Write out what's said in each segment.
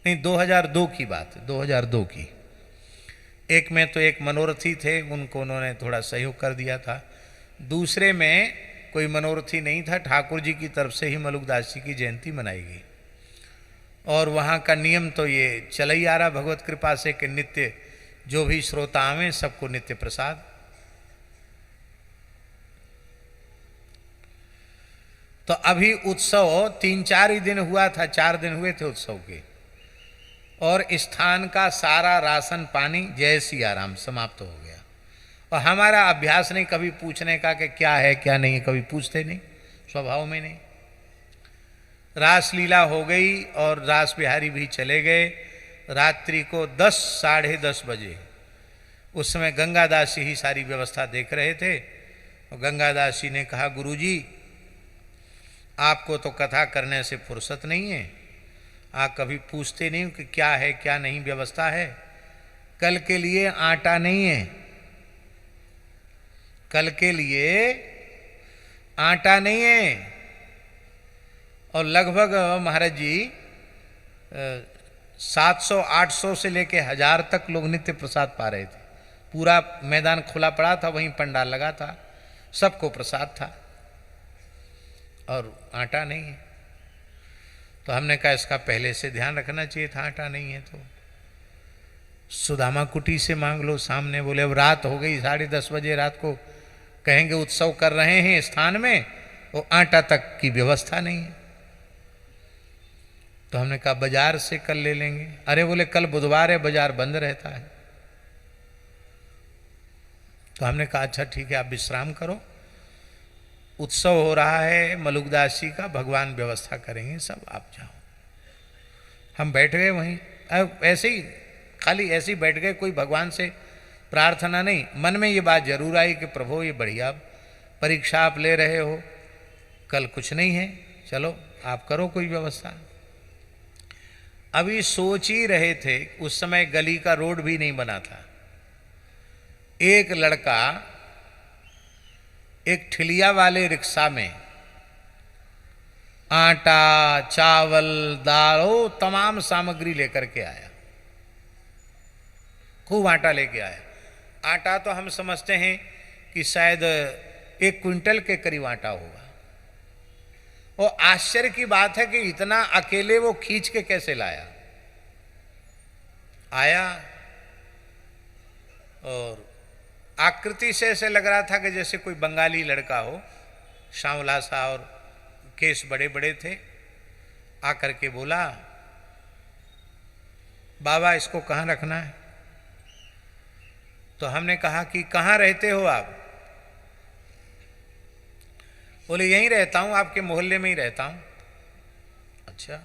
नहीं, 2002 की बात है, 2002 की। एक में तो एक मनोरथी थे, उनको उन्होंने थोड़ा सहयोग कर दिया था। दूसरे में कोई मनोरथी नहीं था, ठाकुर जी की तरफ से ही मलुकदास जी की जयंती मनाई गई। और वहाँ का नियम तो ये चला ही आ रहा भगवत कृपा से कि नित्य जो भी श्रोता आवे सबको नित्य प्रसाद। तो अभी उत्सव 3-4 ही दिन हुआ था, 4 दिन हुए थे उत्सव के, और स्थान का सारा राशन पानी जय सिया राम समाप्त हो गया। और हमारा अभ्यास नहीं कभी पूछने का कि क्या है क्या नहीं है, कभी पूछते नहीं, स्वभाव में नहीं। रासलीला हो गई और रास बिहारी भी चले गए। रात्रि को 10 साढ़े 10 बजे, उस समय गंगादास जी ही सारी व्यवस्था देख रहे थे। और गंगादास जी ने कहा, गुरुजी आपको तो कथा करने से फुर्सत नहीं है, आप कभी पूछते नहीं कि क्या है क्या नहीं व्यवस्था है। कल के लिए आटा नहीं है, कल के लिए आटा नहीं है। और लगभग महाराज जी 700-800 से लेके 1000 तक लोग नित्य प्रसाद पा रहे थे। पूरा मैदान खुला पड़ा था, वहीं पंडाल लगा था, सबको प्रसाद था और आटा नहीं है। तो हमने कहा इसका पहले से ध्यान रखना चाहिए था, आटा नहीं है तो सुदामा कुटी से मांग लो सामने। बोले अब रात हो गई, 10:30 बजे रात को कहेंगे उत्सव कर रहे हैं स्थान में, वो आटा तक की व्यवस्था नहीं है। तो हमने कहा बाजार से कल ले लेंगे। अरे बोले कल बुधवार है, बाजार बंद रहता है। तो हमने कहा अच्छा ठीक है, आप विश्राम करो, उत्सव हो रहा है मलुकदास जी का, भगवान व्यवस्था करेंगे, सब आप जाओ। हम बैठ गए वहीं, ऐसे ही खाली ऐसे ही बैठ गए, कोई भगवान से प्रार्थना नहीं। मन में ये बात जरूर आई कि प्रभु ये बढ़िया परीक्षा आप ले रहे हो, कल कुछ नहीं है, चलो आप करो कोई व्यवस्था। अभी सोच ही रहे थे, उस समय गली का रोड भी नहीं बना था। एक लड़का एक ठिलिया वाले रिक्शा में आटा चावल दाल तमाम सामग्री लेकर के आया, खूब आटा लेके आया। आटा तो हम समझते हैं कि शायद 1 क्विंटल के करीब आटा होगा। और आश्चर्य की बात है कि इतना अकेले वो खींच के कैसे लाया। आया और आकृति से ऐसे लग रहा था कि जैसे कोई बंगाली लड़का हो, सांवला सा, और केस बड़े बड़े थे। आकर के बोला, बाबा इसको कहाँ रखना है? तो हमने कहा कि कहाँ रहते हो आप? बोले यहीं रहता हूँ, आपके मोहल्ले में ही रहता हूँ। अच्छा,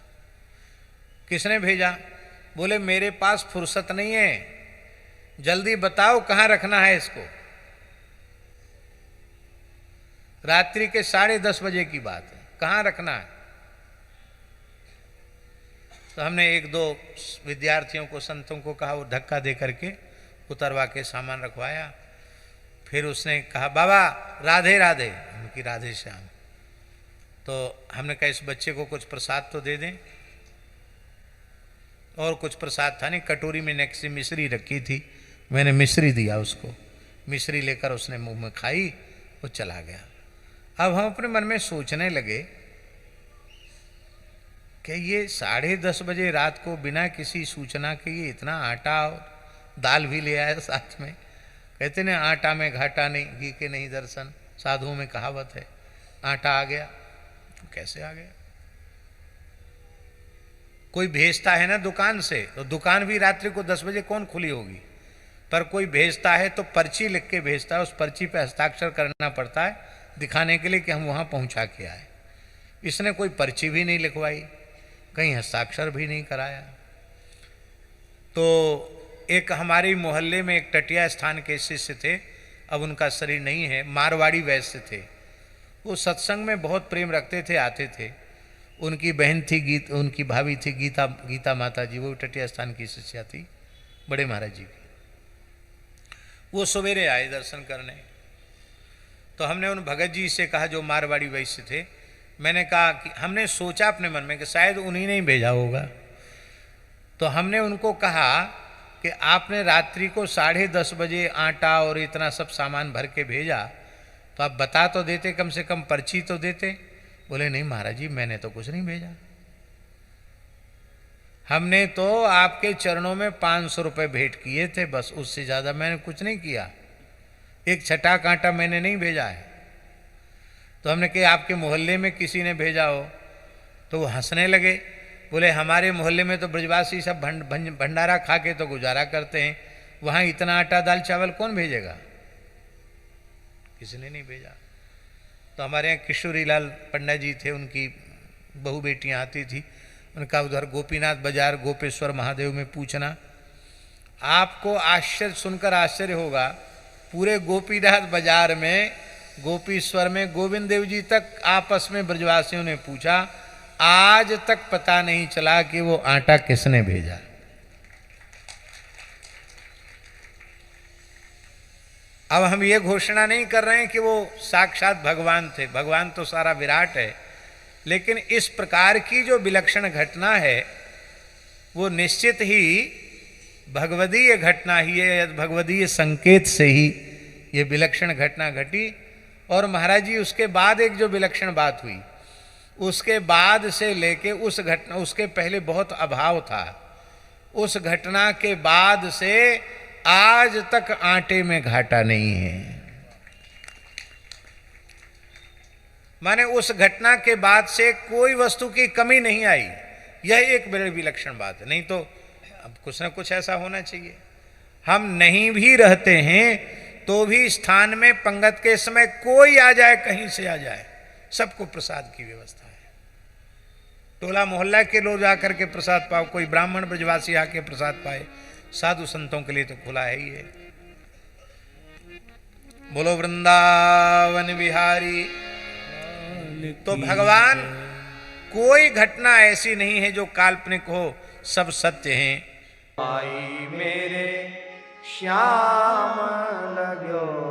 किसने भेजा? बोले मेरे पास फुर्सत नहीं है, जल्दी बताओ कहाँ रखना है इसको। रात्रि के 10:30 बजे की बात है, कहाँ रखना है? तो हमने 1-2 विद्यार्थियों को, संतों को कहा, वो धक्का दे करके उतरवा के सामान रखवाया। फिर उसने कहा बाबा राधे राधे, उनकी राधे श्याम। तो हमने कहा इस बच्चे को कुछ प्रसाद तो दे दें। और कुछ प्रसाद था नहीं, कटोरी में नेक से मिश्री रखी थी, मैंने मिश्री दिया उसको। मिश्री लेकर उसने मुंह में खाई, वो चला गया। अब हम अपने मन में सोचने लगे कि ये 10:30 बजे रात को बिना किसी सूचना के ये इतना आटा और दाल भी ले आया साथ में। कहते ना आटा में घाटा नहीं, घी के नहीं दर्शन, साधुओं में कहावत है। आटा आ गया, तो कैसे आ गया? कोई भेजता है ना दुकान से, तो दुकान भी रात्रि को 10 बजे कौन खुली होगी? पर कोई भेजता है तो पर्ची लिख के भेजता है, उस पर्ची पे हस्ताक्षर करना पड़ता है दिखाने के लिए कि हम वहाँ पहुँचा के आए। इसने कोई पर्ची भी नहीं लिखवाई, कहीं हस्ताक्षर भी नहीं कराया। तो एक हमारे मोहल्ले में एक टटिया स्थान के शिष्य थे, अब उनका शरीर नहीं है, मारवाड़ी वैश्य थे। वो सत्संग में बहुत प्रेम रखते थे, आते थे। उनकी बहन थी उनकी भाभी थी गीता माता जी, वो टटिया स्थान की शिष्या थी बड़े महाराज जी की। वो सवेरे आए दर्शन करने। तो हमने उन भगत जी से कहा जो मारवाड़ी वैश्य थे, मैंने कहा कि हमने सोचा अपने मन में कि शायद उन्हीं ने ही भेजा होगा। तो हमने उनको कहा कि आपने रात्रि को 10:30 बजे आटा और इतना सब सामान भर के भेजा, तो आप बता तो देते, कम से कम पर्ची तो देते। बोले नहीं महाराज जी, मैंने तो कुछ नहीं भेजा, हमने तो आपके चरणों में 500 रुपये भेंट किए थे, बस, उससे ज़्यादा मैंने कुछ नहीं किया, एक छटाक आटा मैंने नहीं भेजा है। तो हमने कहा आपके मोहल्ले में किसी ने भेजा हो? तो वो हंसने लगे, बोले हमारे मोहल्ले में तो ब्रजवासी सब भंडारा खा के तो गुजारा करते हैं, वहाँ इतना आटा दाल चावल कौन भेजेगा? किसी ने नहीं भेजा। तो हमारे यहाँ किशोरी लाल पंडित जी थे, उनकी बहू बेटियाँ आती थी, उनका उधर गोपीनाथ बाजार गोपेश्वर महादेव में पूछना। आपको आश्चर्य सुनकर आश्चर्य होगा, पूरे गोपीनाथ बाजार में गोपीश्वर में गोविंद देव जी तक आपस में ब्रजवासियों ने पूछा, आज तक पता नहीं चला कि वो आटा किसने भेजा। अब हम ये घोषणा नहीं कर रहे हैं कि वो साक्षात भगवान थे, भगवान तो सारा विराट है, लेकिन इस प्रकार की जो विलक्षण घटना है वो निश्चित ही भगवदीय घटना ही है, भगवदीय संकेत से ही ये विलक्षण घटना घटी। और महाराज जी उसके बाद एक जो विलक्षण बात हुई, उसके बाद से लेके उस घटना, उसके पहले बहुत अभाव था, उस घटना के बाद से आज तक आटे में घाटा नहीं है। माने उस घटना के बाद से कोई वस्तु की कमी नहीं आई, यह एक बड़ी विलक्षण बात है। नहीं तो अब कुछ ना कुछ ऐसा होना चाहिए। हम नहीं भी रहते हैं तो भी स्थान में पंगत के समय कोई आ जाए, कहीं से आ जाए, सबको प्रसाद की व्यवस्था है। टोला मोहल्ला के लोग जाकर के प्रसाद पाओ, कोई ब्राह्मण ब्रजवासी आके प्रसाद पाए, साधु संतों के लिए तो खुला है ही है। बोलो वृंदावन बिहारी। तो भगवान, कोई घटना ऐसी नहीं है जो काल्पनिक हो, सब सत्य हैं। आई मेरे श्याम लगो